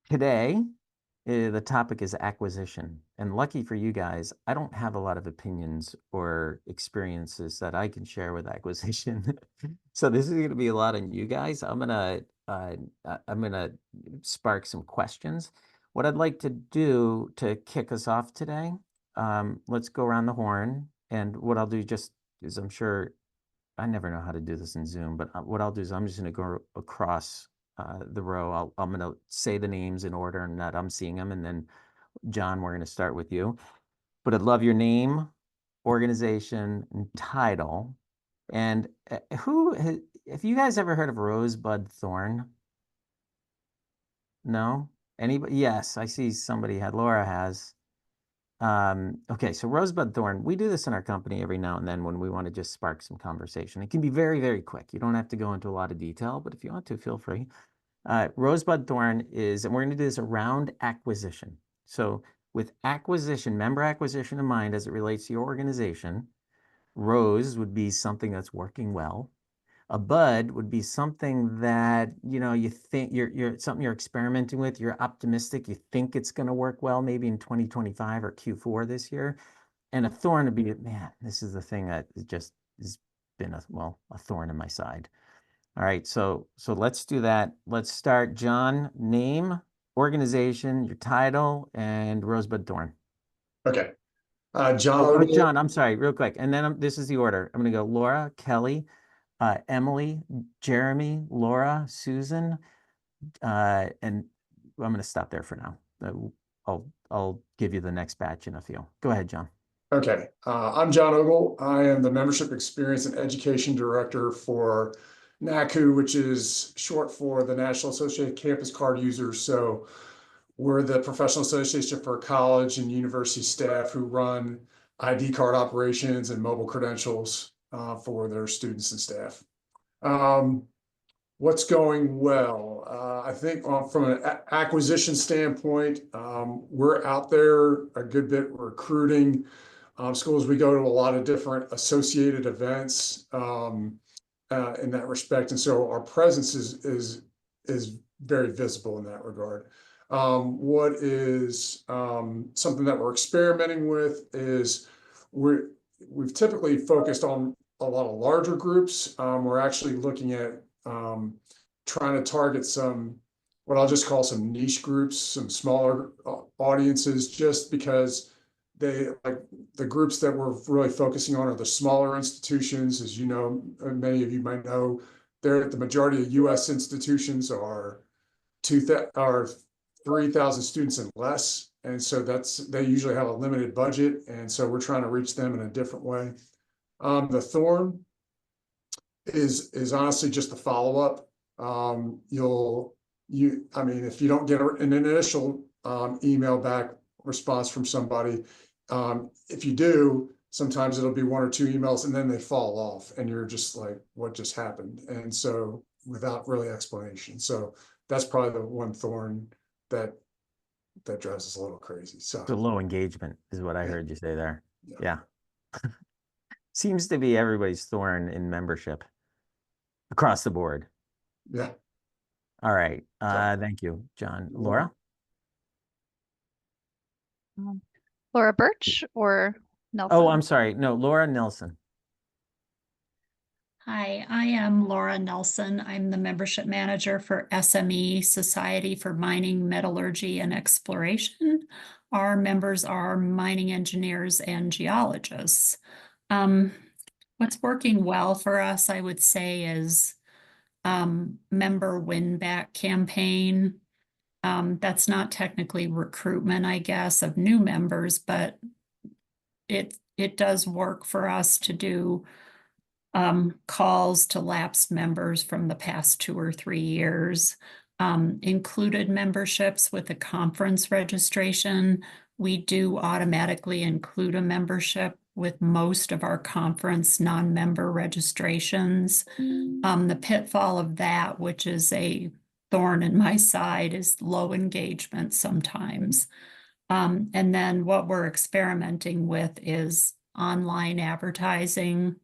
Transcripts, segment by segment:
Today, the topic is acquisition. And lucky for you guys, I don't have a lot of opinions or experiences that I can share with acquisition. So this is going to be a lot on you guys. I'm gonna spark some questions. What I'd like to do to kick us off today, let's go around the horn. And what I'll do just is I'm sure I never know how to do this in Zoom, but what I'll do is I'm just going to go across the row. I'm going to say the names in order and that I'm seeing them. And then, John, we're going to start with you. But I'd love your name, organization, and title. And have you guys ever heard of Rosebud Thorn? No? Anybody? Yes, I see somebody had. Laura has. Okay, so Rosebud Thorn, we do this in our company every now and then when we want to just spark some conversation. It can be very, very quick. You don't have to go into a lot of detail, but if you want to, feel free. Rosebud Thorn is, and we're going to do this around acquisition. So with acquisition, member acquisition in mind as it relates to your organization, Rose would be something that's working well. A bud would be something that, you think you're something you're experimenting with, you're optimistic, you think it's going to work well, maybe in 2025 or Q4 this year. And a thorn would be, man, this is the thing that just has been a thorn in my side. All right, so let's do that. Let's start. John, name, organization, your title, and Rosebud Thorn. Okay. John Oh, Ogle. John, I'm sorry, real quick. And then this is the order. I'm going to go Laura, Kelly, Emily, Jeremy, Laura, Susan, and I'm going to stop there for now. I'll give you the next batch in a few. Go ahead, John. Okay. I'm John Ogle. I am the Membership Experience and Education Director for NACU, which is short for the National Association of Campus Card Users. So we're the professional association for college and university staff who run ID card operations and mobile credentials for their students and staff. What's going well? I think from an acquisition standpoint, we're out there a good bit recruiting schools. We go to a lot of different associated events in that respect, and so our presence is very visible in that regard. What is something that we're experimenting with is we've typically focused on a lot of larger groups. We're actually looking at trying to target some, what I'll just call some niche groups, some smaller audiences, just because they like the groups that we're really focusing on are the smaller institutions. As you know, many of you might know, the majority of U.S. institutions are 3,000 students and less. And so they usually have a limited budget. And so we're trying to reach them in a different way. The Thorn is honestly just a follow-up. I mean, if you don't get an initial email back response from somebody, if you do, sometimes it'll be one or two emails and then they fall off and you're just like, what just happened? And so without really explanation. So that's probably the one thorn that drives us a little crazy. So low engagement is what I heard you say there. Yeah. Seems to be everybody's thorn in membership across the board. Yeah. All right. Thank you, John. Laura? Laura Burch or Nelson? Oh, I'm sorry. No, Laura Nelson. Hi, I am Laura Nelson. I'm the membership manager for SME, Society for Mining, Metallurgy, and Exploration. Our members are mining engineers and geologists. What's working well for us, I would say, is member win-back campaign. That's not technically recruitment, I guess, of new members, but it does work for us to do calls to lapsed members from the past 2 or 3 years, included memberships with a conference registration. We do automatically include a membership with most of our conference non-member registrations. The pitfall of that, which is a thorn in my side, is low engagement sometimes. And then what we're experimenting with is online advertising,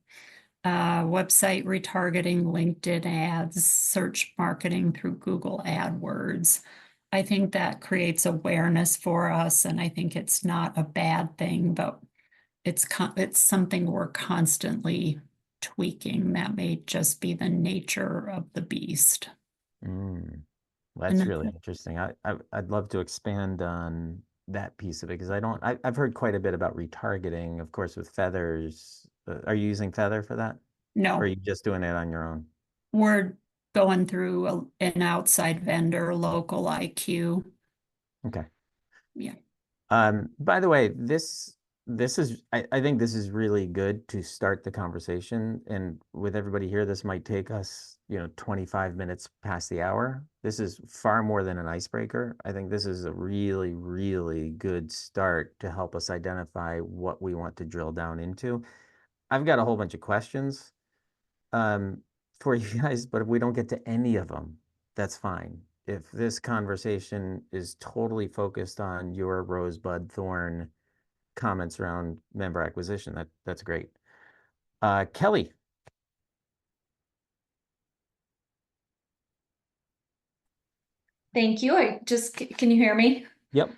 website retargeting, LinkedIn ads, search marketing through Google AdWords. I think that creates awareness for us, and I think it's not a bad thing, but it's something we're constantly tweaking. That may just be the nature of the beast. Mm, And that's really interesting. I'd love to expand on that piece of it because I've heard quite a bit about retargeting, of course, with feathers. Are you using Feather for that? Or are no, you just doing it on your own? we're going through an outside vendor, local IQ. Okay. Yeah. By the way, this is I think this is really good to start the conversation. And with everybody here, this might take us, 25 minutes past the hour. This is far more than an icebreaker. I think this is a really, really good start to help us identify what we want to drill down into. I've got a whole bunch of questions for you guys, but if we don't get to any of them, that's fine. If this conversation is totally focused on your rosebud thorn comments around member acquisition, that's great. Kelly. Thank you. Can you hear me? Yep.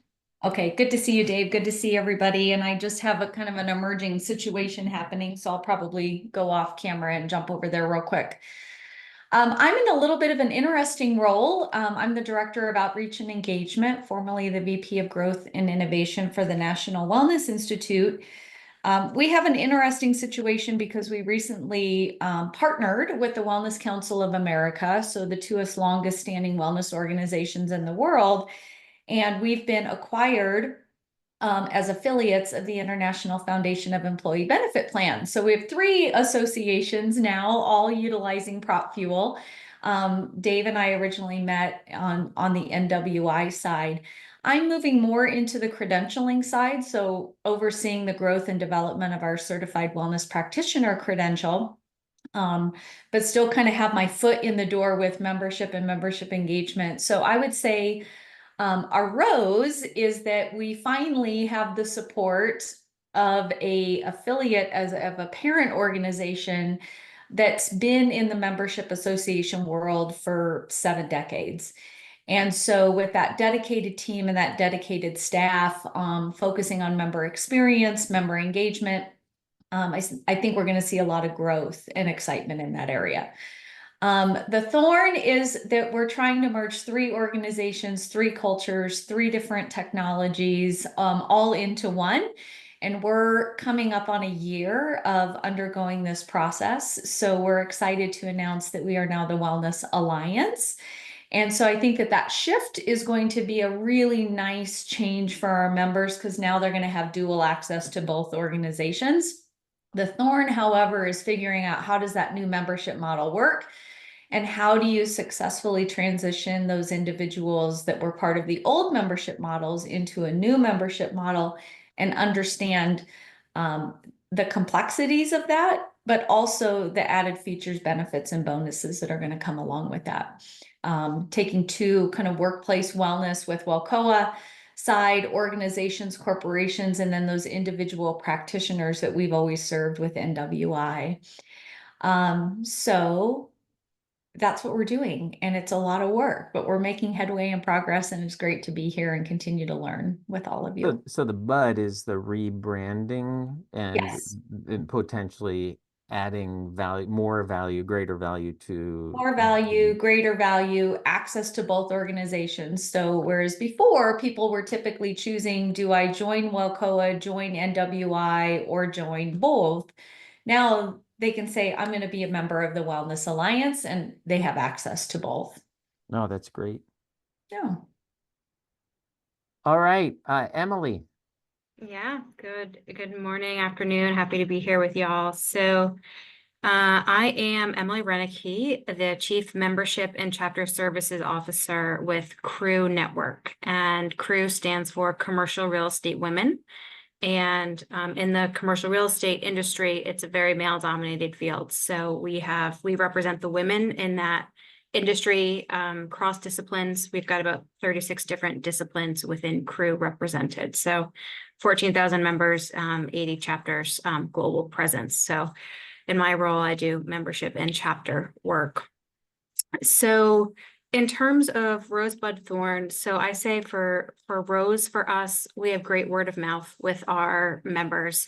Okay, good to see you, Dave. Good to see everybody. And I just have a kind of an emerging situation happening, so I'll probably go off camera and jump over there real quick. I'm in a little bit of an interesting role. I'm the Director of Outreach and Engagement, formerly the VP of Growth and Innovation for the National Wellness Institute. We have an interesting situation because we recently partnered with the Wellness Council of America, so the two longest standing wellness organizations in the world. And we've been acquired as affiliates of the International Foundation of Employee Benefit Plans. So we have 3 associations now, all utilizing prop fuel. Dave and I originally met on the NWI side. I'm moving more into the credentialing side, so overseeing the growth and development of our certified wellness practitioner credential. But still kind of have my foot in the door with membership and membership engagement. So I would say our rose is that we finally have the support of a affiliate of a parent organization that's been in the membership association world for 7 decades. And so with that dedicated team and that dedicated staff, focusing on member experience, member engagement, I think we're going to see a lot of growth and excitement in that area. The thorn is that we're trying to merge 3 organizations, 3 cultures, 3 different technologies, all into one. And we're coming up on a year of undergoing this process. So we're excited to announce that we are now the Wellness Alliance. And so I think that shift is going to be a really nice change for our members because now they're going to have dual access to both organizations. The thorn, however, is figuring out how does that new membership model work? And how do you successfully transition those individuals that were part of the old membership models into a new membership model and understand the complexities of that, but also the added features, benefits, and bonuses that are going to come along with that. Taking 2 kind of workplace wellness with WellCoa side, organizations, corporations, and then those individual practitioners that we've always served with NWI. So that's what we're doing, and it's a lot of work, but we're making headway and progress, and it's great to be here and continue to learn with all of you. So the bud is the rebranding Yes. and potentially adding value, more value, greater value to More value, greater value, access to both organizations. So whereas before people were typically choosing, do I join WellCoa, join NWI, or join both? Now they can say, I'm going to be a member of the Wellness Alliance, and they have access to both. No, that's great. Yeah. All right, Emily. Yeah, good morning, afternoon. Happy to be here with y'all. So I am Emily Reni, the Chief Membership and Chapter Services Officer with CREW Network. And CREW stands for Commercial Real Estate Women. And in the commercial real estate industry, it's a very male-dominated field. So we represent the women in that industry, cross disciplines. We've got about 36 different disciplines within CREW represented. So 14,000 members, 80 chapters, global presence. So in my role, I do membership and chapter work. So in terms of Rosebud Thorn, so I say for Rose, for us, we have great word of mouth with our members.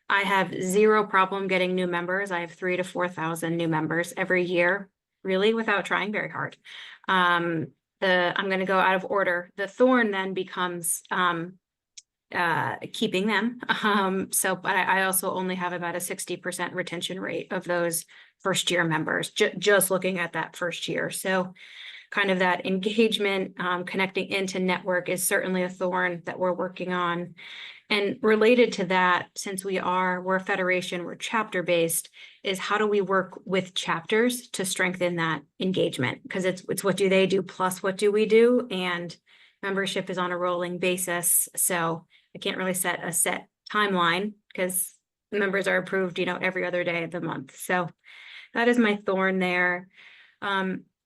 I have zero problem getting new members. I have 3,000 to 4,000 new members every year, really without trying very hard. I'm going to go out of order. The Thorn then becomes keeping them. But I also only have about a 60% retention rate of those first year members, just looking at that first year. So kind of that engagement, connecting into network is certainly a Thorn that we're working on. And related to that, since we're a federation, we're chapter based, is how do we work with chapters to strengthen that engagement? Because it's what do they do plus what do we do? And membership is on a rolling basis. So I can't really set a set timeline because members are approved, every other day of the month. So that is my Thorn there.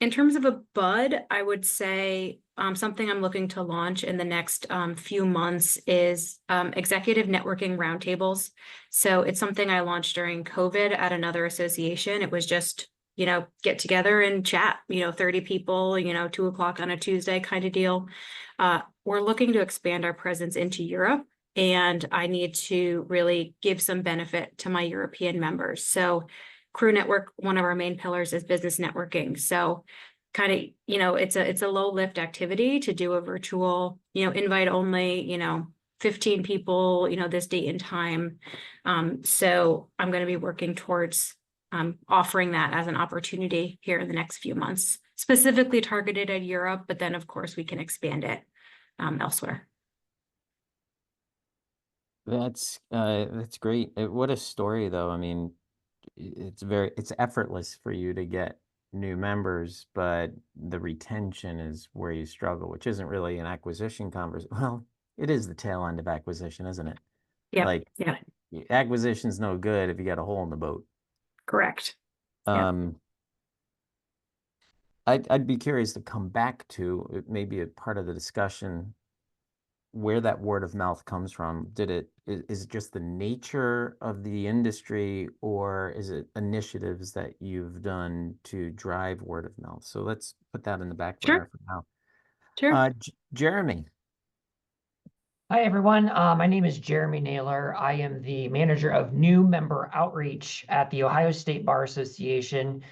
In terms of a bud, I would say something I'm looking to launch in the next few months is executive networking roundtables. So it's something I launched during COVID at another association. It was just, get together and chat, 30 people, 2:00 on a Tuesday kind of deal. We're looking to expand our presence into Europe, and I need to really give some benefit to my European members. So Crew Network, one of our main pillars is business networking. So kind of, it's a low lift activity to do a virtual, invite only, 15 people, this date and time. So I'm going to be working towards offering that as an opportunity here in the next few months, specifically targeted at Europe, but then of course we can expand it elsewhere. That's great. What a story though. I mean, it's effortless for you to get new members, but the retention is where you struggle, which isn't really an acquisition conversation. Well, it is the tail end of acquisition, isn't it? Yeah. Yeah. Acquisition's no good if you got a hole in the boat. Correct. I'd be curious to come back to maybe a part of the discussion where that word of mouth comes from. Is it just the nature of the industry, or is it initiatives that you've done to drive word of mouth? So let's put that in the back burner for now. Sure. Jeremy. Hi, everyone. My name is Jeremy Naylor. I am the manager of new member outreach at the Ohio State Bar Association.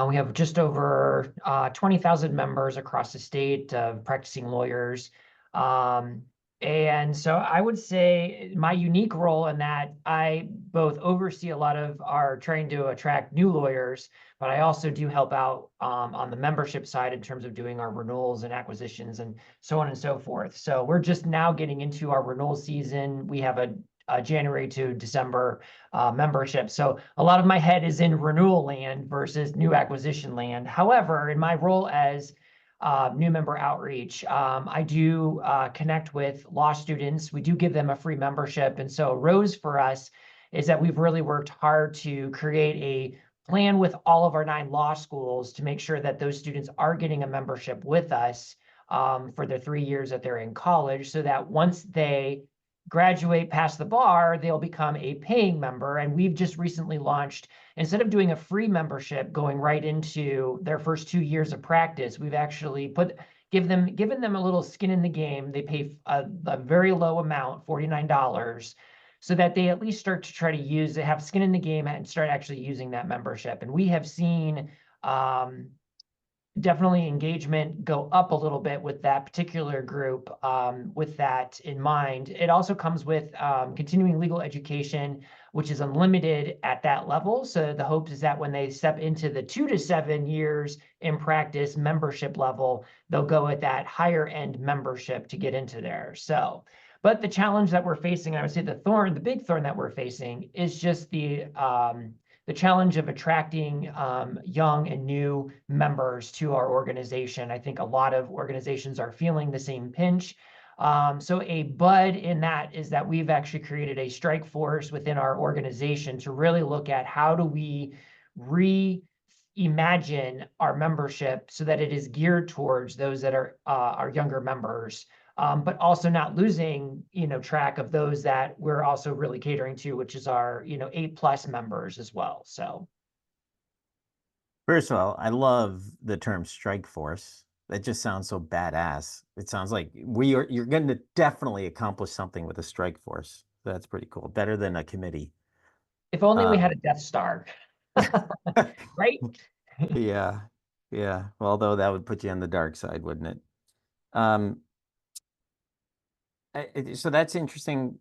We have just over 20,000 members across the state, practicing lawyers. And so I would say my unique role in that I both oversee a lot of our trying to attract new lawyers, but I also do help out on the membership side in terms of doing our renewals and acquisitions and so on and so forth. So we're just now getting into our renewal season. We have a January to December membership. So a lot of my head is in renewal land versus new acquisition land. However, in my role as new member outreach, I do connect with law students. We do give them a free membership. And so Rose for us is that we've really worked hard to create a plan with all of our 9 law schools to make sure that those students are getting a membership with us for the 3 years that they're in college, so that once they graduate past the bar, they'll become a paying member. And we've just recently launched, instead of doing a free membership going right into their first 2 years of practice, we've actually given them a little skin in the game. They pay a very low amount, $49, so that they at least start to try to have skin in the game and start actually using that membership. And we have seen definitely engagement go up a little bit with that particular group. With that in mind, it also comes with continuing legal education, which is unlimited at that level. So the hope is that when they step into the 2 to 7 years in practice membership level, they'll go at that higher end membership to get into there. So, but the challenge that we're facing, I would say the big thorn that we're facing is just the challenge of attracting young and new members to our organization. I think a lot of organizations are feeling the same pinch. So a bud in that is that we've actually created a strike force within our organization to really look at how do we reimagine our membership so that it is geared towards those that are our younger members. But also not losing, track of those that we're also really catering to, which is our, 8+ members as well. So, First of all, I love the term strike force. That just sounds so badass. It sounds like you're going to definitely accomplish something with a strike force. That's pretty cool. Better than a committee. If only we had a Death Star, right? Yeah. Yeah. Well, although that would put you on the dark side, wouldn't it? So that's interesting.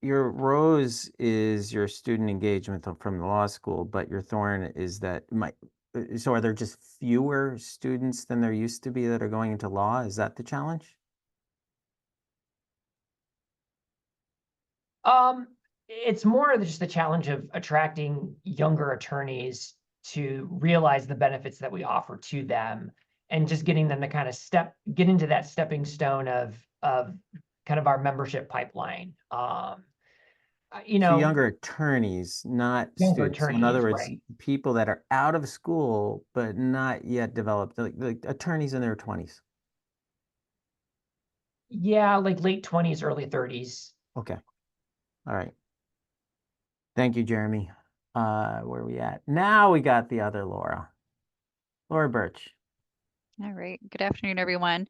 Your rose is your student engagement from the law school, but your thorn is that so are there just fewer students than there used to be that are going into law? Is that the challenge? It's more of just the challenge of attracting younger attorneys to realize the benefits that we offer to them, and just getting them to kind of get into that stepping stone of kind of our membership pipeline. You So know, younger attorneys, not younger students. So in other attorneys, words, right? people that are out of school but not yet developed, like attorneys in their 20s. Yeah, like late 20s, early 30s. Okay. All right. Thank you, Jeremy. Where are we at? Now we got the other Laura. Laura Burch. All right. Good afternoon, everyone.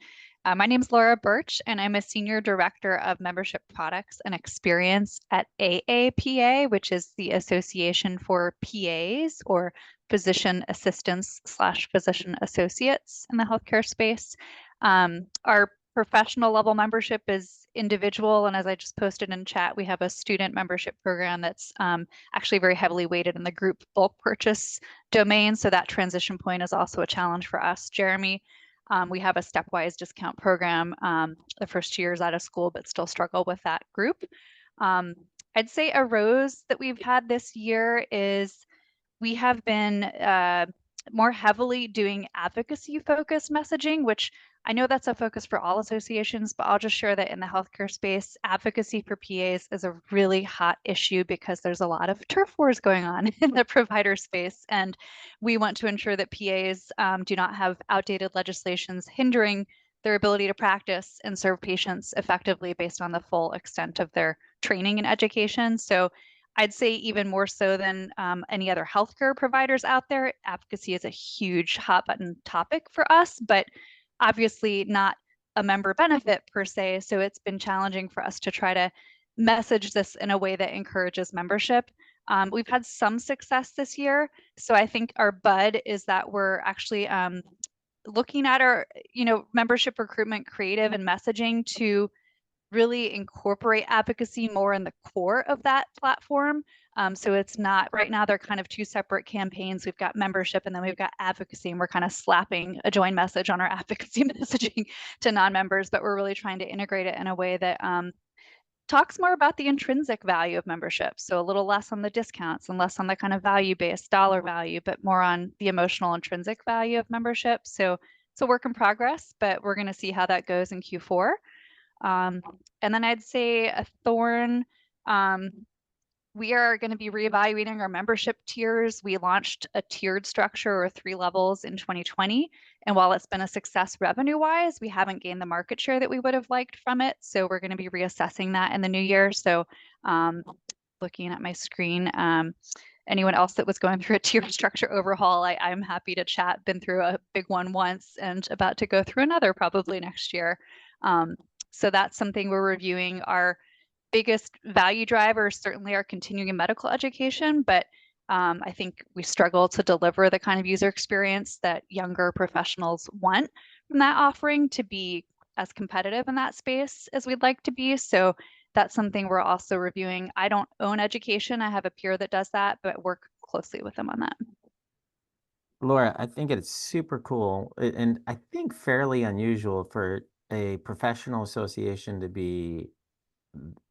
My name is Laura Burch, and I'm a Senior Director of Membership Products and Experience at AAPA, which is the Association for PAs, or Physician Assistants / Physician Associates in the healthcare space. Our professional level membership is individual, and as I just posted in chat, we have a student membership program that's actually very heavily weighted in the group bulk purchase domain. So that transition point is also a challenge for us. Jeremy, we have a stepwise discount program the first 2 years out of school, but still struggle with that group. I'd say a rose that we've had this year is we have been more heavily doing advocacy focused messaging, which I know that's a focus for all associations, but I'll just share that in the healthcare space, advocacy for PAs is a really hot issue because there's a lot of turf wars going on in the provider space. And we want to ensure that PAs do not have outdated legislations hindering their ability to practice and serve patients effectively based on the full extent of their training and education. So I'd say even more so than any other healthcare providers out there, advocacy is a huge hot button topic for us, but obviously not a member benefit per se. So it's been challenging for us to try to message this in a way that encourages membership. We've had some success this year. So I think our bud is that we're actually looking at our, membership recruitment creative and messaging to really incorporate advocacy more in the core of that platform. So it's not, right now they're kind of two separate campaigns. We've got membership and then we've got advocacy, and we're kind of slapping a join message on our advocacy messaging to non-members, but we're really trying to integrate it in a way that talks more about the intrinsic value of membership. So a little less on the discounts and less on the kind of value-based dollar value, but more on the emotional intrinsic value of membership. So it's a work in progress, but we're going to see how that goes in Q4. And then I'd say a thorn, we are going to be reevaluating our membership tiers. We launched a tiered structure or 3 levels in 2020. And while it's been a success revenue-wise, we haven't gained the market share that we would have liked from it. So we're going to be reassessing that in the new year. So looking at my screen, anyone else that was going through a tiered structure overhaul, I'm happy to chat. Been through a big one once and about to go through another probably next year. So that's something we're reviewing. Our biggest value driver is certainly our continuing medical education, but I think we struggle to deliver the kind of user experience that younger professionals want from that offering to be as competitive in that space as we'd like to be. So that's something we're also reviewing. I don't own education. I have a peer that does that, but work closely with them on that. Laura, I think it's super cool and I think fairly unusual for a professional association to be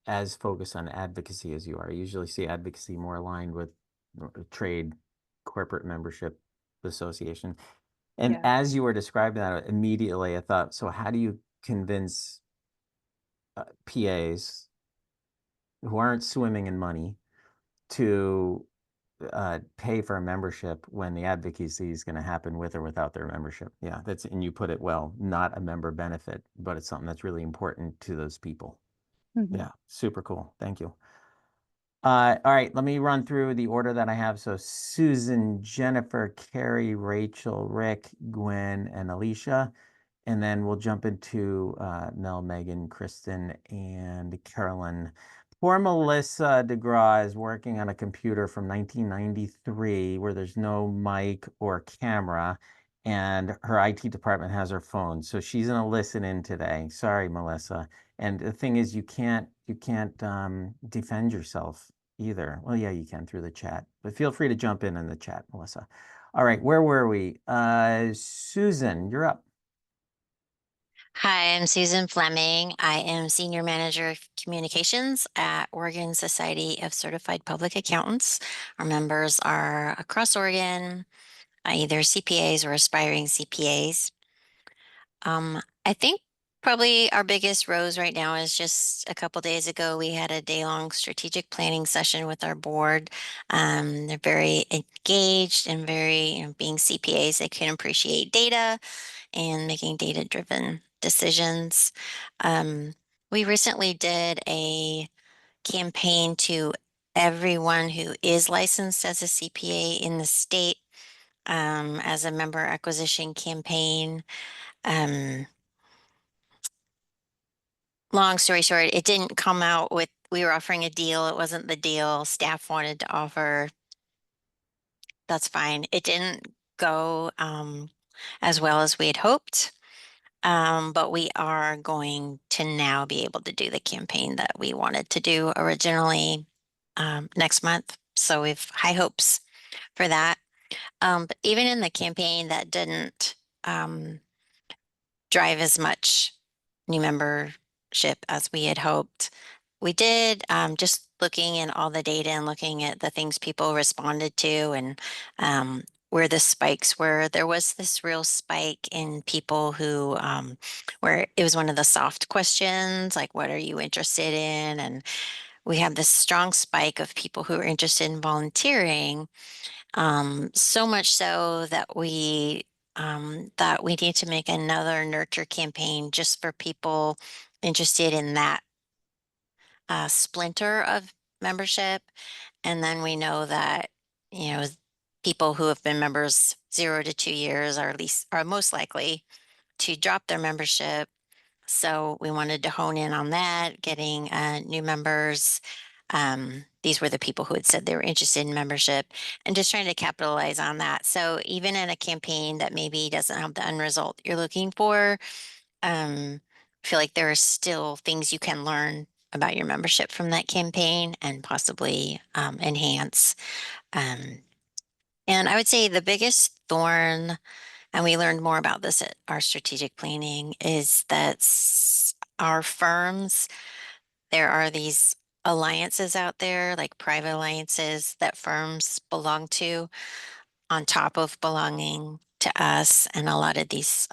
as focused on advocacy as you are. I usually see advocacy more aligned with trade, corporate membership association. And Yeah. as you were describing that, immediately I thought, so how do you convince PAs who aren't swimming in money to pay for a membership when the advocacy is going to happen with or without their membership? Yeah, and you put it well, not a member benefit, but it's something that's really important to those people. Mm-hmm. Yeah, super cool. Thank you. All right, let me run through the order that I have. So Susan, Jennifer, Carrie, Rachel, Rick, Gwen, and Alicia. and then we'll jump into Nell, Megan, Kristen, and Carolyn. Poor Melissa DeGraw is working on a computer from 1993 where there's no mic or camera, and her IT department has her phone. So she's gonna listen in today. Sorry, Melissa. And the thing is, you can't defend yourself either. Well, yeah, you can through the chat, but feel free to jump in the chat, Melissa. All right, where were we? Susan, you're up. Hi, I'm Susan Fleming. I am Senior Manager of Communications at Oregon Society of Certified Public Accountants. Our members are across Oregon, either CPAs or aspiring CPAs. I think probably our biggest rose right now is just a couple days ago, we had a day-long strategic planning session with our board. They're very engaged and very, being CPAs, they can appreciate data and making data-driven decisions. We recently did a campaign to everyone who is licensed as a CPA in the state as a member acquisition campaign. Long story short, it didn't come out with, we were offering a deal. It wasn't the deal staff wanted to offer. That's fine. It didn't go as well as we had hoped. But we are going to now be able to do the campaign that we wanted to do originally next month. So we've high hopes for that. But even in the campaign that didn't drive as much new membership as we had hoped, we did just looking in all the data and looking at the things people responded to and where the spikes were. There was this real spike in people who, where it was one of the soft questions, like, what are you interested in? And we have this strong spike of people who are interested in volunteering, so much so that we need to make another nurture campaign just for people interested in that splinter of membership. And then we know that, people who have been members 0 to 2 years are most likely to drop their membership. So we wanted to hone in on that, getting new members. These were the people who had said they were interested in membership and just trying to capitalize on that. So even in a campaign that maybe doesn't have the end result you're looking for, I feel like there are still things you can learn about your membership from that campaign and possibly enhance. And I would say the biggest thorn, and we learned more about this at our strategic planning, is that our firms, there are these alliances out there, like private alliances that firms belong to on top of belonging to us. And a lot of these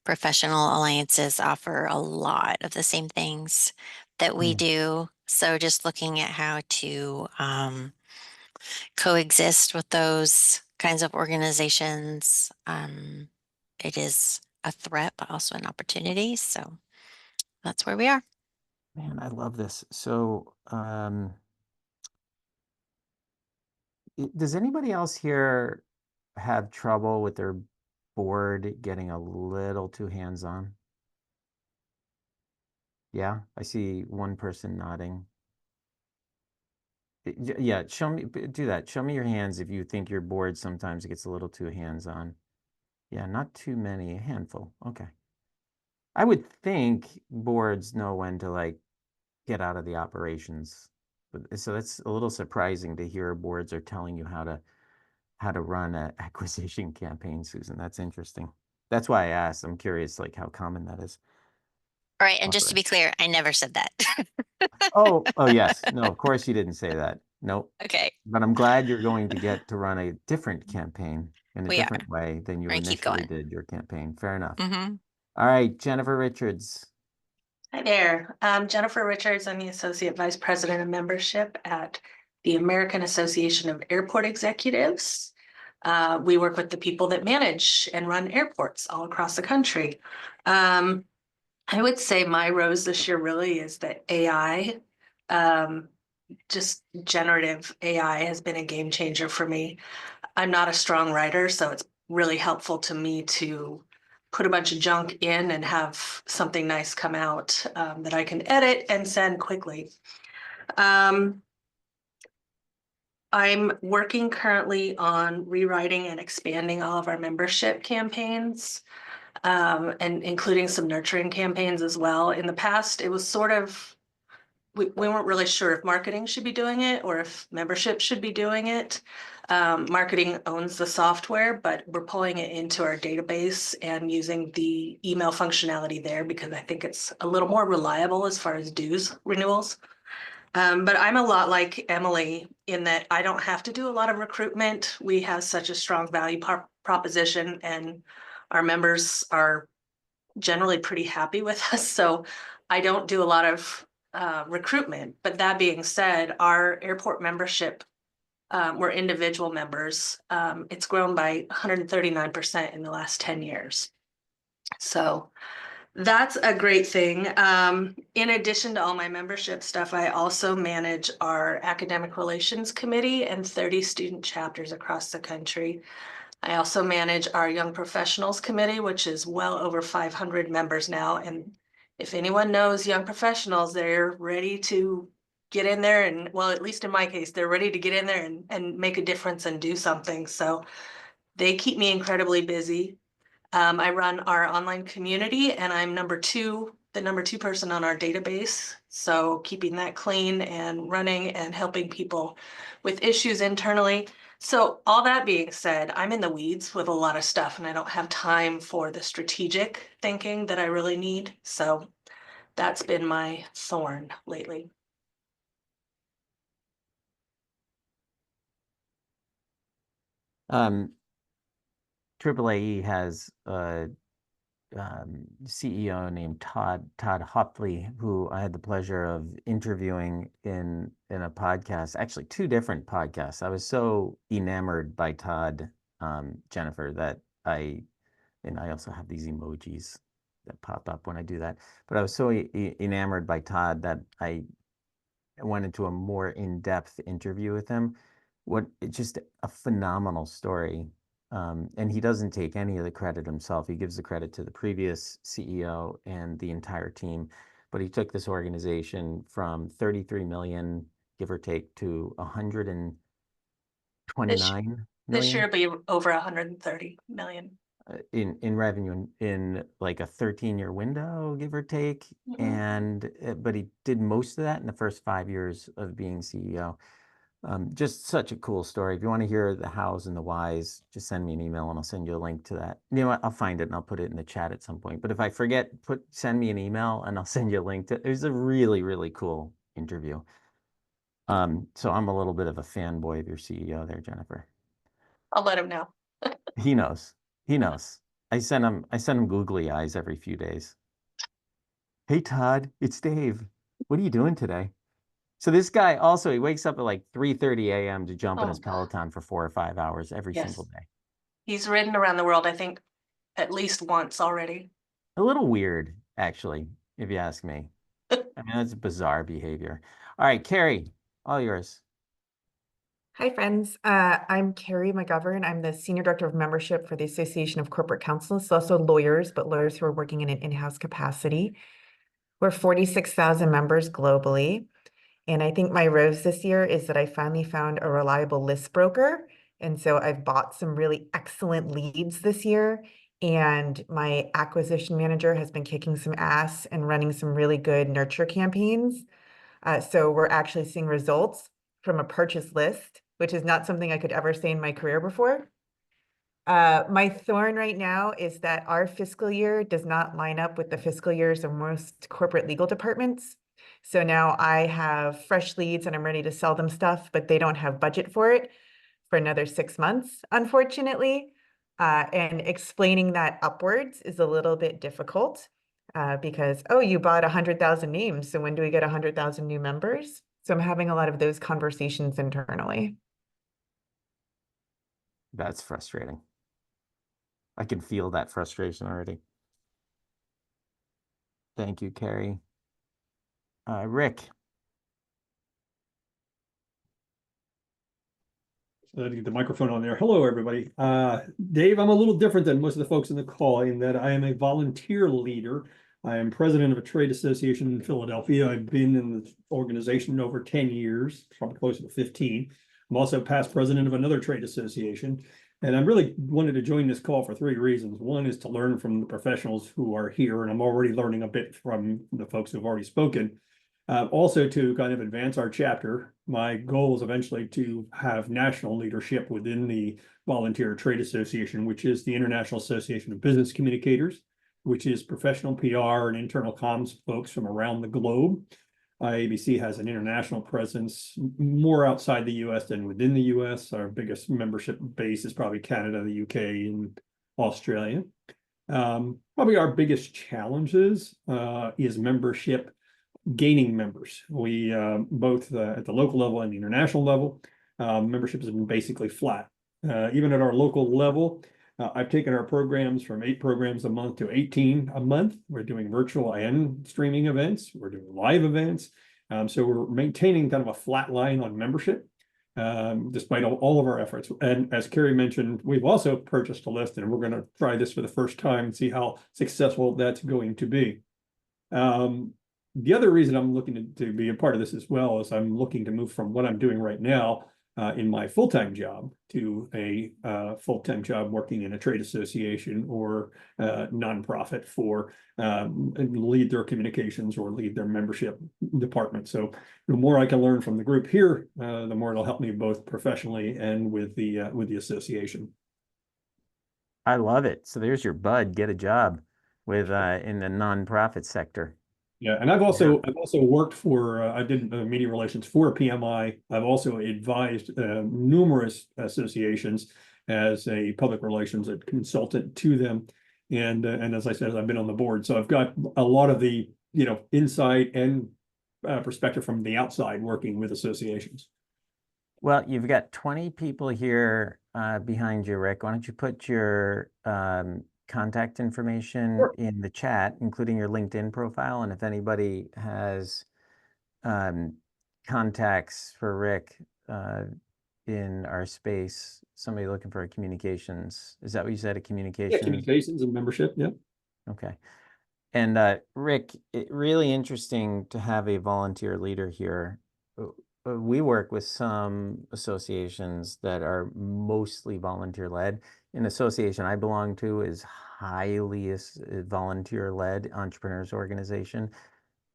professional alliances offer a lot of the same things that we do. So just looking at how to coexist with those kinds of organizations, it is a threat, but also an opportunity. So that's where we are. Man, I love this. So, does anybody else here have trouble with their board getting a little too hands-on? Yeah, I see one person nodding. Yeah, show me, do that. Show me your hands if you think your board sometimes gets a little too hands-on. Yeah, not too many, a handful. Okay. I would think boards know when to like get out of the operations. So that's a little surprising to hear boards are telling you how to run an acquisition campaign, Susan. That's interesting. That's why I asked. I'm curious, like how common that is. All right, and just to be clear, I never said that. Oh yes. No, of course you didn't say that. Nope. Okay. But I'm glad you're going to get to run a different campaign in a We are. different way than you We're gonna keep initially going. did your campaign. Fair enough. Mm-hmm. All right, Jennifer Richards. Hi there. Jennifer Richards. I'm the Associate Vice President of Membership at the American Association of Airport Executives. We work with the people that manage and run airports all across the country. I would say my rose this year really is that AI, just generative AI has been a game changer for me. I'm not a strong writer, so it's really helpful to me to put a bunch of junk in and have something nice come out that I can edit and send quickly. I'm working currently on rewriting and expanding all of our membership campaigns, and including some nurturing campaigns as well. In the past, it was sort of, we weren't really sure if marketing should be doing it or if membership should be doing it. Marketing owns the software, but we're pulling it into our database and using the email functionality there because I think it's a little more reliable as far as dues renewals. But I'm a lot like Emily in that I don't have to do a lot of recruitment. We have such a strong value proposition, and our members are generally pretty happy with us. So I don't do a lot of recruitment. But that being said, our airport membership, we're individual members. It's grown by 139% in the last 10 years. So that's a great thing. In addition to all my membership stuff, I also manage our academic relations committee and 30 student chapters across the country. I also manage our young professionals committee, which is well over 500 members now. And if anyone knows young professionals, they're ready to get in there and, well, at least in my case, they're ready to get in there and make a difference and do something. So they keep me incredibly busy. I run our online community and I'm the number two person on our database. So keeping that clean and running and helping people with issues internally. So all that being said, I'm in the weeds with a lot of stuff and I don't have time for the strategic thinking that I really need. So that's been my thorn lately. AAAE has a CEO named Todd Hopley, who I had the pleasure of interviewing in a podcast, actually 2 different podcasts. I was so enamored by Todd, Jennifer, that and I also have these emojis that pop up when I do that. But I was so enamored by Todd that I went into a more in-depth interview with him. It's just a phenomenal story. And he doesn't take any of the credit himself. He gives the credit to the previous CEO and the entire team. But he took this organization from 33 million, give or take, to 129 This year million will be over 130 million. in revenue in like a 13-year window, give or take. And but he did most of that in the first 5 years of being CEO. Just such a cool story. If you want to hear the hows and the whys, just send me an email and I'll send you a link to that. You know what? I'll find it and I'll put it in the chat at some point. But if I forget, send me an email and I'll send you a link to it. It was a really, really cool interview. So I'm a little bit of a fanboy of your CEO there, Jennifer. I'll let him know. He knows. He knows. I send him googly eyes every few days. Hey Todd, it's Dave. What are you doing today? So this guy also, he wakes up at like 3:30 a.m. to jump in his Peloton for 4 or 5 hours every single day. He's ridden around the world, I think, at least once already. A little weird, actually, if you ask me. I mean, that's bizarre behavior. All right, Carrie, all yours. Hi, friends. I'm Carrie McGovern. I'm the Senior Director of Membership for the Association of Corporate Counsels, also lawyers, but lawyers who are working in an in-house capacity. We're 46,000 members globally. And I think my rose this year is that I finally found a reliable list broker. And so I've bought some really excellent leads this year. And my acquisition manager has been kicking some ass and running some really good nurture campaigns. So we're actually seeing results from a purchase list, which is not something I could ever say in my career before. My thorn right now is that our fiscal year does not line up with the fiscal years of most corporate legal departments. So now I have fresh leads and I'm ready to sell them stuff, but they don't have budget for it for another 6 months, unfortunately. And explaining that upwards is a little bit difficult because, oh, you bought 100,000 names. So when do we get 100,000 new members? So I'm having a lot of those conversations internally. That's frustrating. I can feel that frustration already. Thank you, Carrie. Rick. to get the microphone on there. Hello, everybody. Dave, I'm a little different than most of the folks in the call in that I am a volunteer leader. I am president of a trade association in Philadelphia. I've been in the organization over 10 years, probably closer to 15. I'm also past president of another trade association. And I really wanted to join this call for 3 reasons. One is to learn from the professionals who are here, and I'm already learning a bit from the folks who've already spoken. Also to kind of advance our chapter. My goal is eventually to have national leadership within the Volunteer Trade Association, which is the International Association of Business Communicators, which is professional PR and internal comms folks from around the globe. IABC has an international presence more outside the US than within the US. Our biggest membership base is probably Canada, the UK, and Australia. Probably our biggest challenges is membership, gaining members. We both at the local level and the international level, membership has been basically flat. Even at our local level, I've taken our programs from 8 programs a month to 18 a month. We're doing virtual and streaming events. We're doing live events. So we're maintaining kind of a flat line on membership, despite all of our efforts. And as Carrie mentioned, we've also purchased a list, and we're going to try this for the first time and see how successful that's going to be. The other reason I'm looking to be a part of this as well is I'm looking to move from what I'm doing right now in my full-time job to a full-time job working in a trade association or nonprofit for lead their communications or lead their membership department. So the more I can learn from the group here, the more it'll help me both professionally and with the association. I love it. So there's your bud. Get a job with in the nonprofit sector. Yeah, and I've also worked for I did media relations for PMI. I've also advised numerous associations as a public relations consultant to them, and as I said, I've been on the board, so I've got a lot of the insight and perspective from the outside working with associations. Well, you've got 20 people here behind you, Rick. Why don't you put your contact information in the chat, including your LinkedIn profile. And if anybody has contacts for Rick in our space, somebody looking for a communications, is that what you said, a communications? Yeah, communications and membership, yeah. Okay. And Rick, really interesting to have a volunteer leader here. We work with some associations that are mostly volunteer-led. An association I belong to is highly volunteer-led entrepreneurs organization.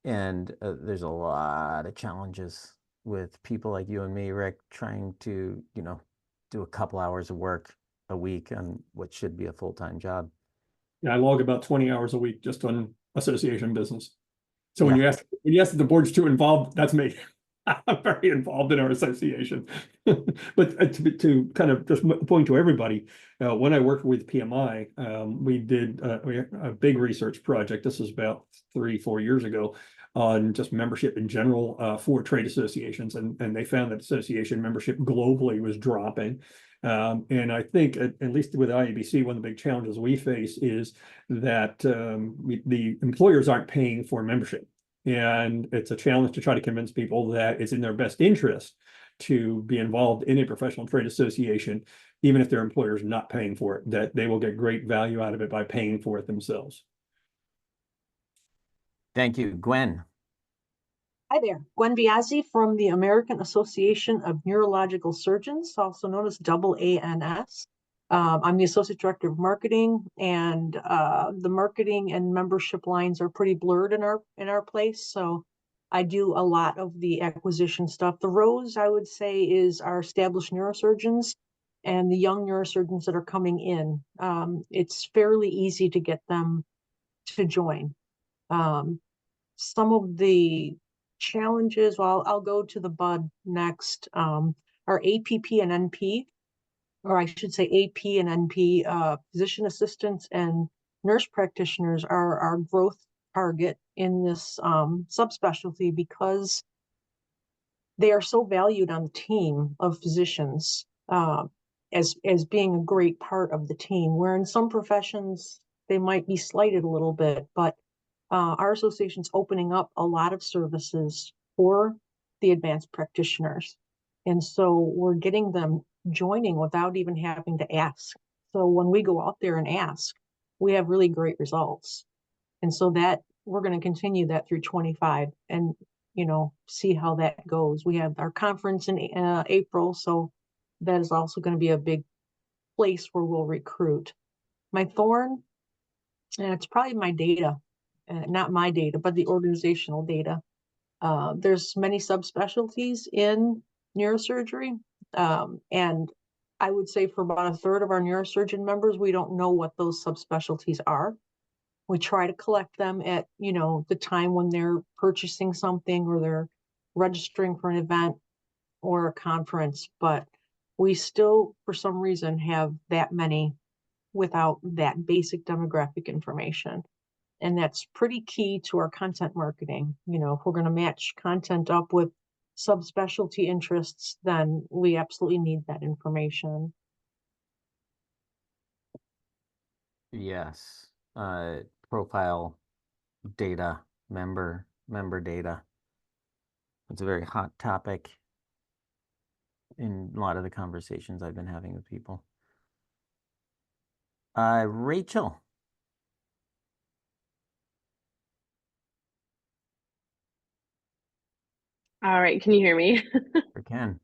And there's a lot of challenges with people like you and me, Rick, trying to, do a couple hours of work a week on what should be a full-time job. Yeah, I log about 20 hours a week just on association business. So when you ask if the board's too involved, that's me. I'm very involved in our association. But to kind of just point to everybody, when I worked with PMI, we did a big research project. This was about 3-4 years ago on just membership in general for trade associations. And they found that association membership globally was dropping. And I think, at least with IABC, one of the big challenges we face is that the employers aren't paying for membership. And it's a challenge to try to convince people that it's in their best interest to be involved in a professional trade association, even if their employer is not paying for it, that they will get great value out of it by paying for it themselves. Thank you. Gwen. Hi there, Gwen Bazi from the American Association of Neurological Surgeons, also known as AANS. I'm the Associate Director of Marketing, and the marketing and membership lines are pretty blurred in our place. So I do a lot of the acquisition stuff. The rose, I would say, is our established neurosurgeons and the young neurosurgeons that are coming in. It's fairly easy to get them to join. Some of the challenges, well, I'll go to the bud next. Our APP and NP, or I should say AP and NP, physician assistants and nurse practitioners are our growth target in this subspecialty because they are so valued on the team of physicians as being a great part of the team, where in some professions they might be slighted a little bit, but our association's opening up a lot of services for the advanced practitioners. And so we're getting them joining without even having to ask. So when we go out there and ask, we have really great results. And so that we're going to continue that through 25 and, see how that goes. We have our conference in April, so that is also going to be a big place where we'll recruit. My thorn, and it's probably my data, not my data, but the organizational data. There's many subspecialties in neurosurgery. And I would say for about a third of our neurosurgeon members, we don't know what those subspecialties are. We try to collect them at, the time when they're purchasing something or they're registering for an event or a conference, but we still, for some reason, have that many without that basic demographic information. And that's pretty key to our content marketing. If we're going to match content up with subspecialty interests, then we absolutely need that information. Yes. Profile data, member data. It's a very hot topic in a lot of the conversations I've been having with people. Rachel. All right, can you hear me? I can.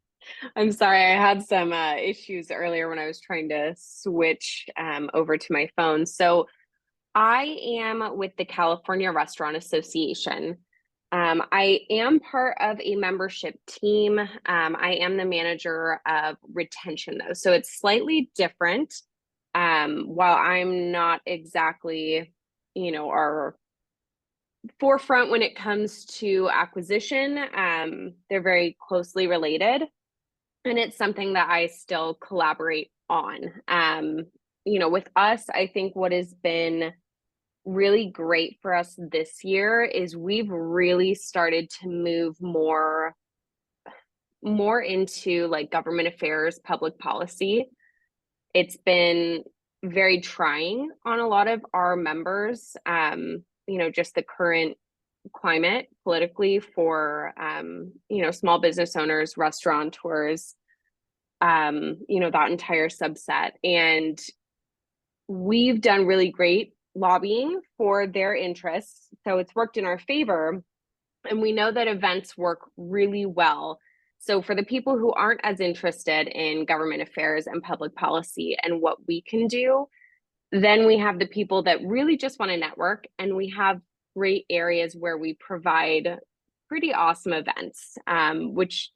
I'm sorry, I had some issues earlier when I was trying to switch over to my phone. So I am with the California Restaurant Association. I am part of a membership team. I am the manager of retention, though, so it's slightly different. While I'm not exactly, our forefront when it comes to acquisition, they're very closely related, and it's something that I still collaborate on. With us, I think what has been really great for us this year is we've really started to move more into like government affairs, public policy. It's been very trying on a lot of our members, just the current climate politically for, small business owners, restaurateurs, that entire subset. And we've done really great lobbying for their interests. So it's worked in our favor. And we know that events work really well. So for the people who aren't as interested in government affairs and public policy and what we can do, then we have the people that really just want to network, and we have great areas where we provide pretty awesome events, which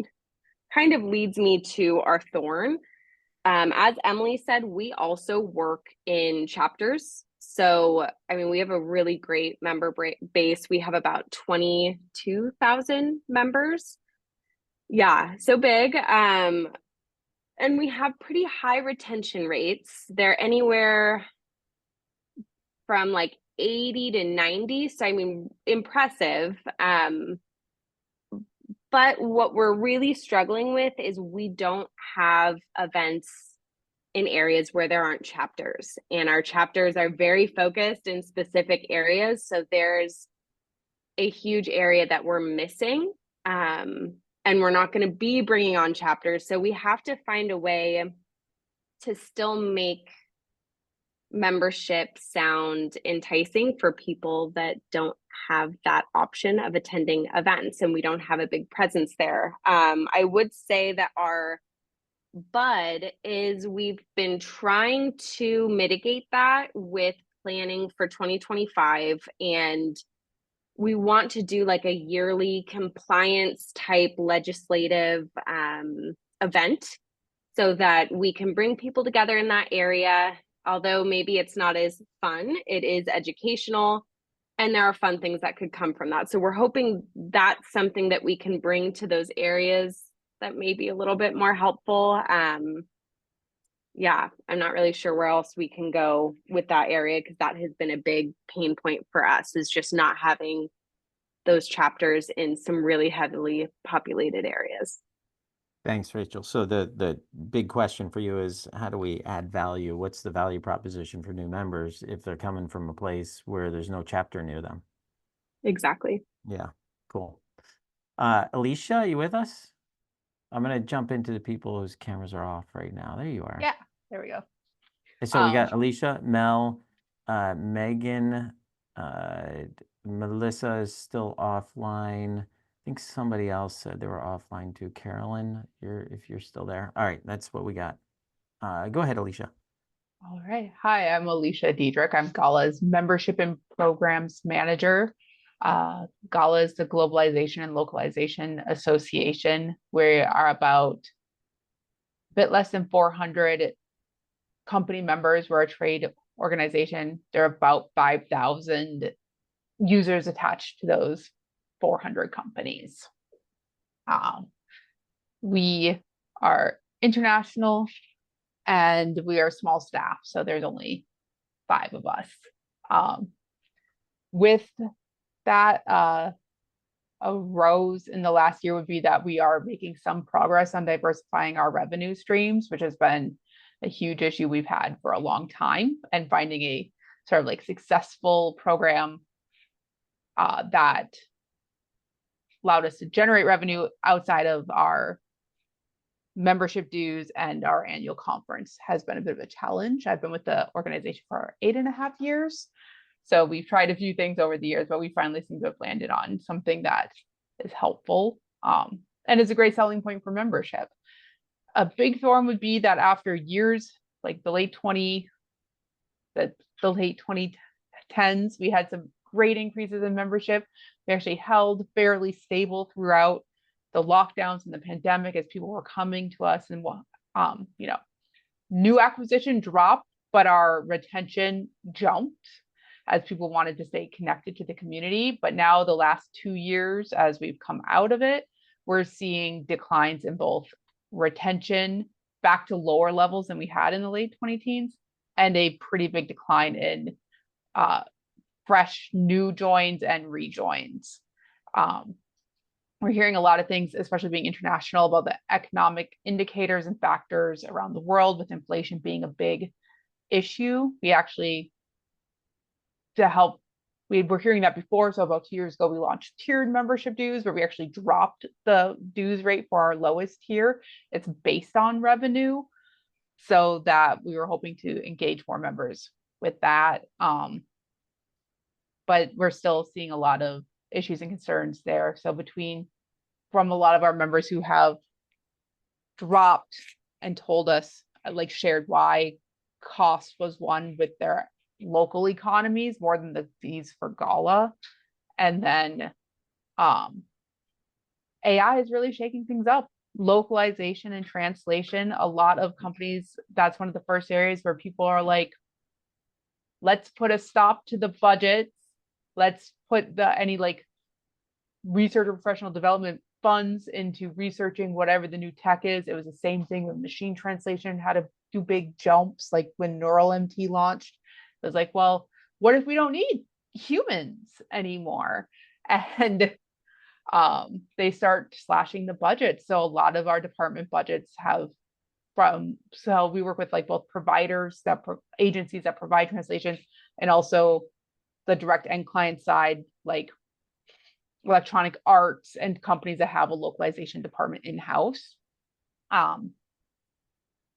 kind of leads me to our thorn. As Emily said, we also work in chapters. So, we have a really great member base. We have about 22,000 members. Yeah, so big. And we have pretty high retention rates. They're anywhere from like 80 to 90. So, impressive. But what we're really struggling with is we don't have events in areas where there aren't chapters, and our chapters are very focused in specific areas. So there's a huge area that we're missing, and we're not going to be bringing on chapters. So we have to find a way to still make membership sound enticing for people that don't have that option of attending events, and we don't have a big presence there. I would say that our bud is we've been trying to mitigate that with planning for 2025, and we want to do like a yearly compliance type legislative event so that we can bring people together in that area. Although maybe it's not as fun, it is educational, and there are fun things that could come from that. So we're hoping that's something that we can bring to those areas that may be a little bit more helpful. Yeah, I'm not really sure where else we can go with that area, because that has been a big pain point for us, is just not having those chapters in some really heavily populated areas. Thanks, Rachel. So the big question for you is, how do we add value? What's the value proposition for new members if they're coming from a place where there's no chapter near them? Exactly. Yeah, cool. Alicia, are you with us? I'm gonna jump into the people whose cameras are off right now. There you are. Yeah, there we go. And so we got Alicia, Mel, Megan, Melissa is still offline. I think somebody else said they were offline too. Carolyn, if you're still there. All right, that's what we got. Go ahead, Alicia. All right. Hi, I'm Alicia Dedri. I'm Gala's Membership and Programs Manager. Gala is the Globalization and Localization Association. We are about a bit less than 400 company members. We're a trade organization. There are about 5,000 users attached to those 400 companies. We are international and we are small staff, so there's only 5 of us. With that, arose in the last year would be that we are making some progress on diversifying our revenue streams, which has been a huge issue we've had for a long time, and finding a sort of like successful program that allowed us to generate revenue outside of our membership dues and our annual conference has been a bit of a challenge. I've been with the organization for 8.5 years. So we've tried a few things over the years, but we finally seem to have landed on something that is helpful and is a great selling point for membership. A big thorn would be that after years, like the late 2010s, we had some great increases in membership. We actually held fairly stable throughout the lockdowns and the pandemic as people were coming to us, and new acquisition dropped, but our retention jumped as people wanted to stay connected to the community. But now the last 2 years, as we've come out of it, we're seeing declines in both retention back to lower levels than we had in the late 2010s, and a pretty big decline in fresh new joins and rejoins. We're hearing a lot of things, especially being international, about the economic indicators and factors around the world, with inflation being a big issue. We actually, we were hearing that before. So about 2 years ago, we launched tiered membership dues, where we actually dropped the dues rate for our lowest tier. It's based on revenue, so that we were hoping to engage more members with that. But we're still seeing a lot of issues and concerns there. So from a lot of our members who have dropped and told us, like shared why cost was one with their local economies more than the fees for Gala. And then AI is really shaking things up. Localization and translation, a lot of companies, that's one of the first areas where people are like, let's put a stop to the budgets. Let's put any research or professional development funds into researching whatever the new tech is. It was the same thing with machine translation, how to do big jumps, like when Neural MT launched. It was like, well, what if we don't need humans anymore? And they start slashing the budget. So a lot of our department budgets so we work with both providers, agencies that provide translation, and also the direct end client side, like electronic arts and companies that have a localization department in-house.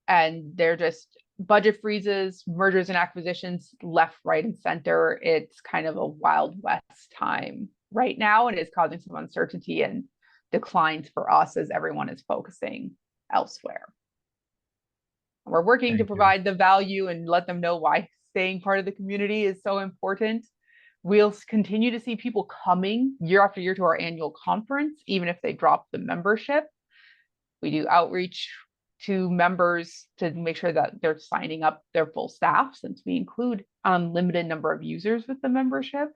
And they're just budget freezes, mergers and acquisitions, left, right, and center. It's kind of a Wild West time right now, and it's causing some uncertainty and declines for us as everyone is focusing elsewhere. We're working to provide the value and let them know why staying part of the community is so important. We'll continue to see people coming year after year to our annual conference, even if they drop the membership. We do outreach to members to make sure that they're signing up their full staff, since we include unlimited number of users with the membership,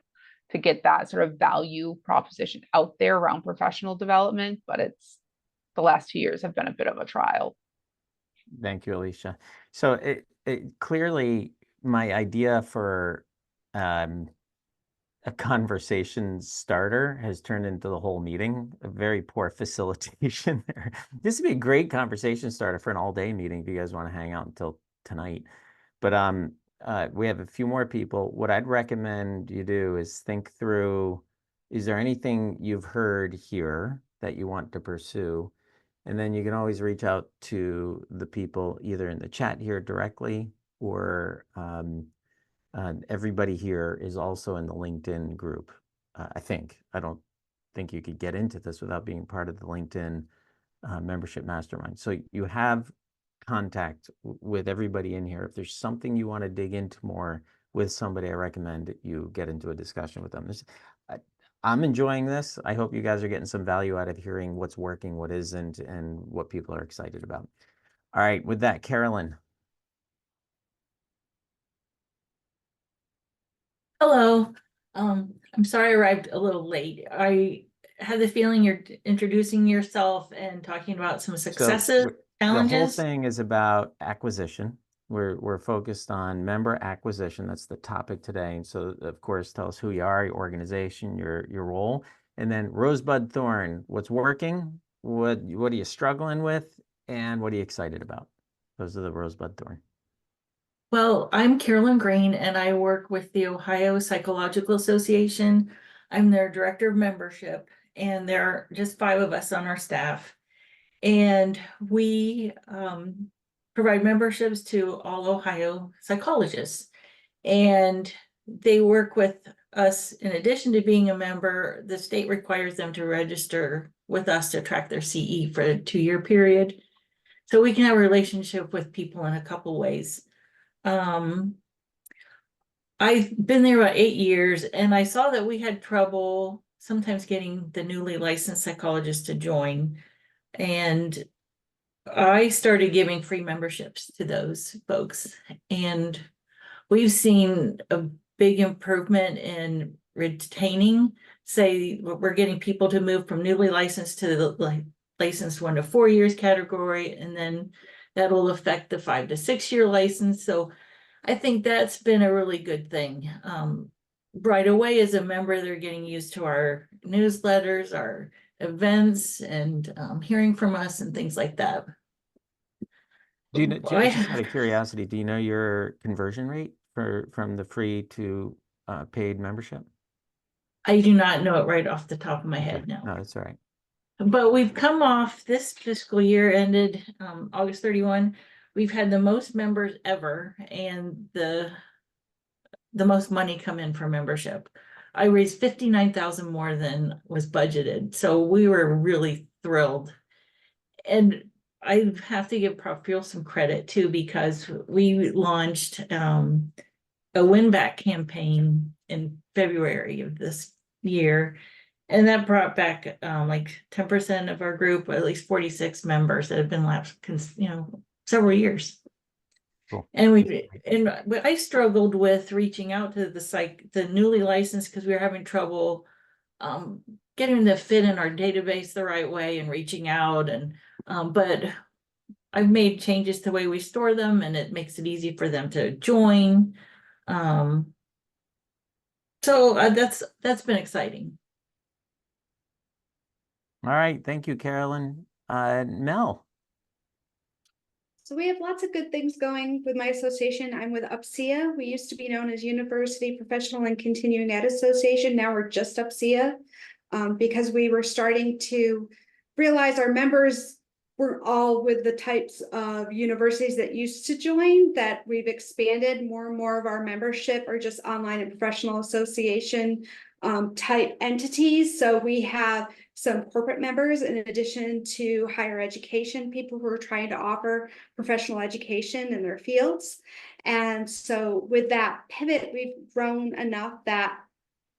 to get that sort of value proposition out there around professional development. But the last 2 years have been a bit of a trial. Thank you, Alicia. So it clearly, my idea for a conversation starter has turned into the whole meeting. A very poor facilitation there. This would be a great conversation starter for an all-day meeting if you guys want to hang out until tonight. But we have a few more people. What I'd recommend you do is think through, is there anything you've heard here that you want to pursue? And then you can always reach out to the people either in the chat here directly, or everybody here is also in the LinkedIn group. I don't think you could get into this without being part of the LinkedIn membership mastermind. So you have contact with everybody in here. If there's something you want to dig into more with somebody, I recommend you get into a discussion with them. I'm enjoying this. I hope you guys are getting some value out of hearing what's working, what isn't, and what people are excited about. All right, with that, Carolyn. Hello. I'm sorry I arrived a little late. I had the feeling you're introducing yourself and talking about some successes, challenges. The whole thing is about acquisition. We're focused on member acquisition. That's the topic today. And so, of course, tell us who you are, your organization, your role, and then Rosebud Thorn. What's working? What are you struggling with? And what are you excited about? Those are the Rosebud Thorn. Well, I'm Carolyn Green, and I work with the Ohio Psychological Association. I'm their director of membership, and there are just 5 of us on our staff. And we provide memberships to all Ohio psychologists. And they work with us. In addition to being a member, the state requires them to register with us to track their CE for a 2-year period. So we can have a relationship with people in a couple ways. I've been there about 8 years, and I saw that we had trouble sometimes getting the newly licensed psychologists to join. And I started giving free memberships to those folks, and we've seen a big improvement in retaining. Say we're getting people to move from newly licensed to the licensed 1 to 4 years category, and then that'll affect the 5 to 6 year license. So I think that's been a really good thing. Right away as a member, they're getting used to our newsletters, our events, and hearing from us and things like that. Do you know, just out of curiosity, do you know your conversion rate from the free to paid membership? I do not know it right off the top of my head now. No, that's all right. But we've come off, this fiscal year ended August 31. We've had the most members ever, and the most money come in for membership. I raised $59,000 more than was budgeted, so we were really thrilled. And I have to give Prof. Fuel some credit too, because we launched a win-back campaign in February of this year, and that brought back like 10% of our group, at least 46 members that have been lapsed, several years. Cool. And I struggled with reaching out to the newly licensed, because we were having trouble getting them to fit in our database the right way and reaching out. And but I've made changes to the way we store them, and it makes it easy for them to join. So that's been exciting. All right, thank you, Carolyn. Mel. So we have lots of good things going with my association. I'm with Upia. We used to be known as University Professional and Continuing Ed Association. Now we're just Upia, because we were starting to realize our members weren't all with the types of universities that used to join, that we've expanded. More and more of our membership are just online and professional association type entities. So we have some corporate members, in addition to higher education, people who are trying to offer professional education in their fields. And so with that pivot, we've grown enough that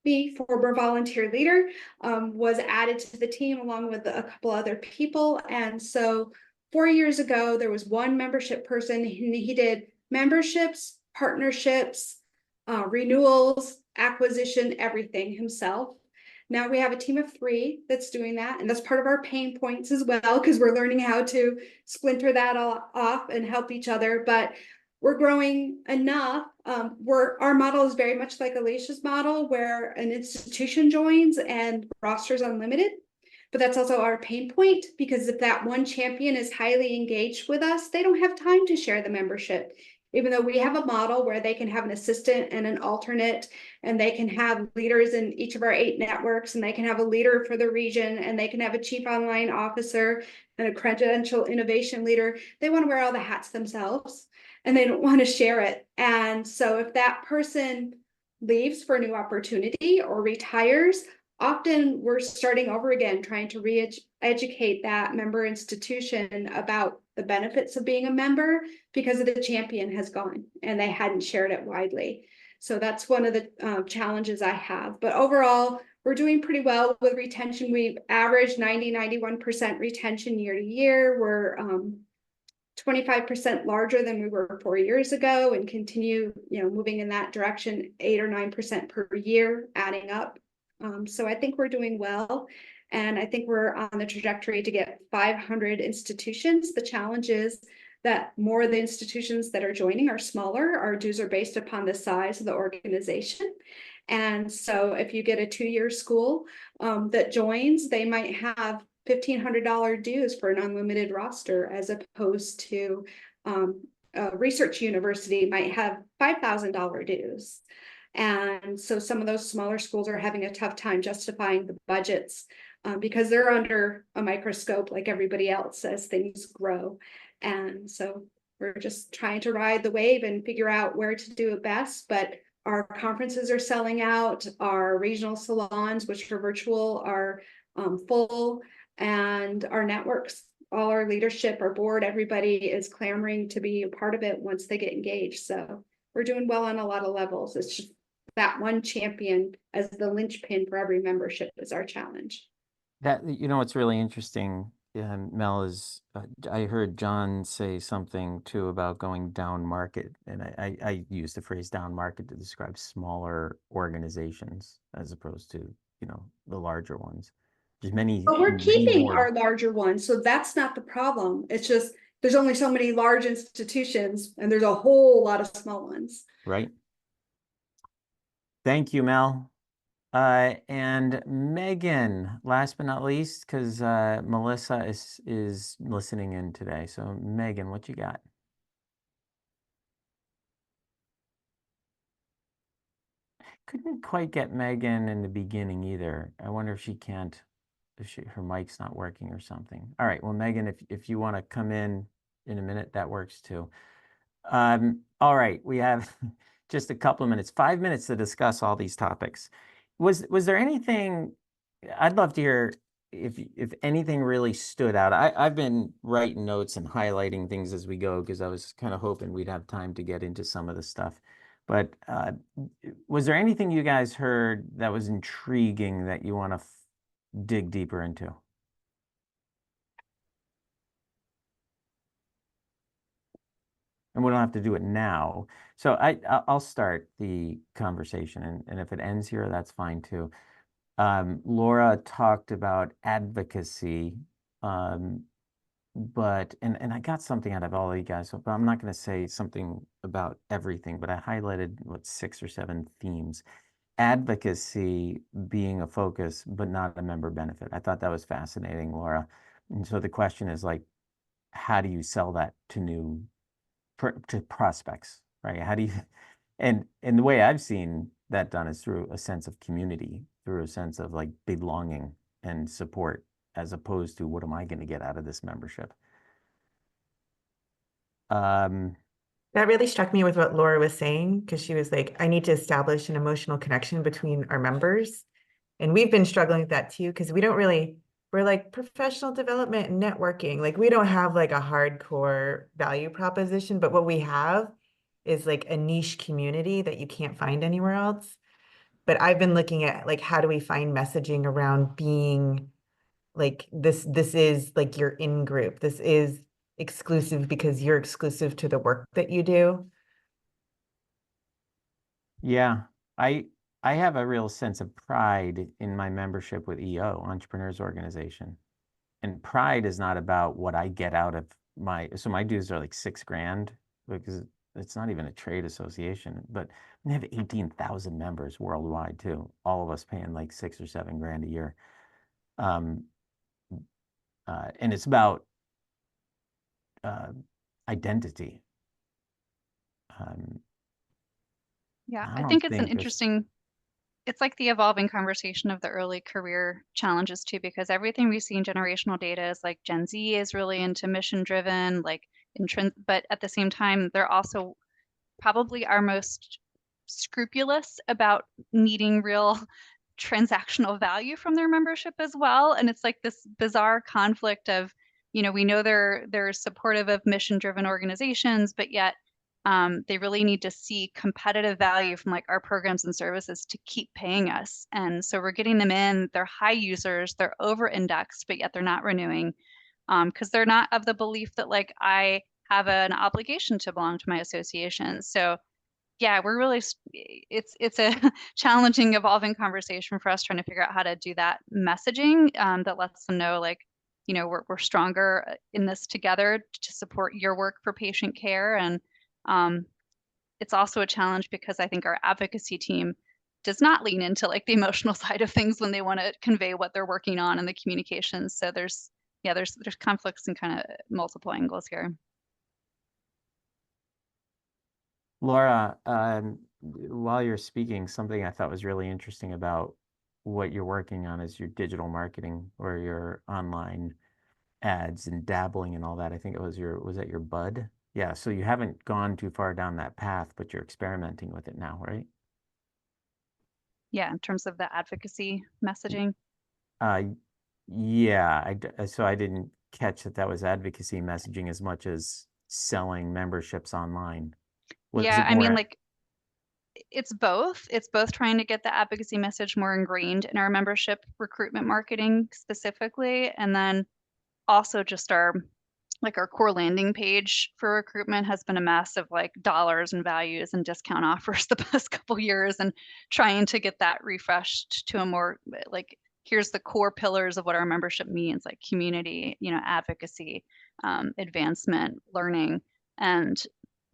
me, former volunteer leader, was added to the team along with a couple other people. And so 4 years ago, there was one membership person, and he did memberships, partnerships, renewals, acquisition, everything himself. Now we have a team of 3 that's doing that, and that's part of our pain points as well, because we're learning how to splinter that all off and help each other. But we're growing enough. Our model is very much like Alicia's model, where an institution joins and roster's unlimited. But that's also our pain point, because if that one champion is highly engaged with us, they don't have time to share the membership. even though we have a model where they can have an assistant and an alternate, and they can have leaders in each of our 8 networks, and they can have a leader for the region, and they can have a chief online officer and a credential innovation leader. They want to wear all the hats themselves, and they don't want to share it. And so if that person leaves for a new opportunity or retires, often we're starting over again, trying to re-educate that member institution about the benefits of being a member, because of the champion has gone and they hadn't shared it widely. So that's one of the challenges I have. But overall, we're doing pretty well with retention. We've averaged 91% retention year to year. We're 25% larger than we were 4 years ago, and continue, moving in that direction, 8 or 9% per year, adding up. So I think we're doing well, and I think we're on the trajectory to get 500 institutions. The challenge is that more of the institutions that are joining are smaller. Our dues are based upon the size of the organization. And so if you get a 2-year school that joins, they might have $1,500 dues for an unlimited roster, as opposed to a research university might have $5,000 dues. And so some of those smaller schools are having a tough time justifying the budgets because they're under a microscope like everybody else as things grow. And so we're just trying to ride the wave and figure out where to do it best. But our conferences are selling out. Our regional salons, which are virtual, are full. And our networks, all our leadership, our board, everybody is clamoring to be a part of it once they get engaged. So we're doing well on a lot of levels. It's just that one champion as the linchpin for every membership is our challenge. That, what's really interesting, Mel, is I heard John say something too about going down market, and I use the phrase down market to describe smaller organizations as opposed to the larger ones. There's many. But we're keeping our larger ones, so that's not the problem. It's just there's only so many large institutions, and there's a whole lot of small ones. Right. Thank you, Mel. And Megan, last but not least, because Melissa is listening in today. So Megan, what you got? Couldn't quite get Megan in the beginning either. I wonder if she can't, her mic's not working or something. All right, well, Megan, if you want to come in a minute, that works too. All right, we have just a couple of minutes, 5 minutes to discuss all these topics. Was there anything, I'd love to hear if anything really stood out. I've been writing notes and highlighting things as we go because I was kind of hoping we'd have time to get into some of the stuff. But was there anything you guys heard that was intriguing that you want to dig deeper into? And we don't have to do it now. So I'll start the conversation, and if it ends here, that's fine too. Laura talked about advocacy, but I got something out of all of you guys, but I'm not going to say something about everything, but I highlighted 6 or 7 themes. Advocacy being a focus, but not a member benefit. I thought that was fascinating, Laura. And so the question is how do you sell that to to prospects, right? How do you, and the way I've seen that done is through a sense of community, through a sense of belonging and support, as opposed to what am I going to get out of this membership? That really struck me with what Laura was saying, because she was like, I need to establish an emotional connection between our members. And we've been struggling with that too, because we're professional development and networking. We don't have a hardcore value proposition, but what we have is a niche community that you can't find anywhere else. But I've been looking at how do we find messaging around being this is your in group. This is exclusive because you're exclusive to the work that you do. Yeah, I have a real sense of pride in my membership with EO, Entrepreneurs Organization. And pride is not about what I get out of my dues are $6,000 because it's not even a trade association, but we have 18,000 members worldwide too. All of us paying $6 or $7 grand a year. And it's about identity. Yeah, I I don't think it's an think there's- interesting, it's like the evolving conversation of the early career challenges too, because everything we see in generational data is like Gen Z is really into mission driven, like but at the same time, they're also probably our most scrupulous about needing real transactional value from their membership as well. And it's like this bizarre conflict of, we know they're supportive of mission driven organizations, but yet they really need to see competitive value from like our programs and services to keep paying us. And so we're getting them in, they're high users, they're over indexed, but yet they're not renewing because they're not of the belief that like I have an obligation to belong to my association. So yeah, we're really, it's a challenging, evolving conversation for us trying to figure out how to do that messaging that lets them know like, we're stronger in this together to support your work for patient care. And it's also a challenge because I think our advocacy team does not lean into like the emotional side of things when they want to convey what they're working on in the communications. So there's conflicts and kind of multiple angles here. Laura, while you're speaking, something I thought was really interesting about what you're working on is your digital marketing or your online ads and dabbling and all that. I think it was was that your bud? Yeah, so you haven't gone too far down that path, but you're experimenting with it now, right? Yeah, in terms of the advocacy messaging. Yeah, so I didn't catch that was advocacy messaging as much as selling memberships online. Yeah, I mean, like, it's both. It's both trying to get the advocacy message more ingrained in our membership recruitment marketing specifically, and then also just our core landing page for recruitment has been a mess of like dollars and values and discount offers the past couple years, and trying to get that refreshed to a more like, here's the core pillars of what our membership means, like community, advocacy, advancement, learning. And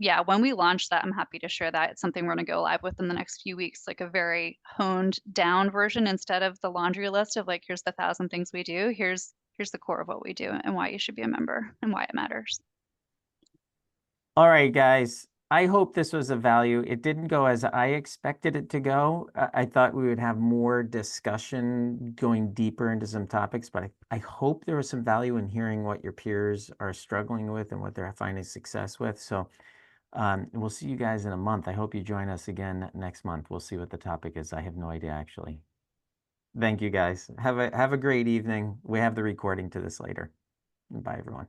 yeah, when we launch that, I'm happy to share that. It's something we're going to go live with in the next few weeks, like a very honed down version instead of the laundry list of like, here's the 1,000 things we do. Here's the core of what we do and why you should be a member and why it matters. All right, guys. I hope this was of value. It didn't go as I expected it to go. I thought we would have more discussion going deeper into some topics, but I hope there was some value in hearing what your peers are struggling with and what they're finding success with. So we'll see you guys in a month. I hope you join us again next month. We'll see what the topic is. I have no idea, actually. Thank you, guys. Have a great evening. We have the recording to this later. Bye, everyone.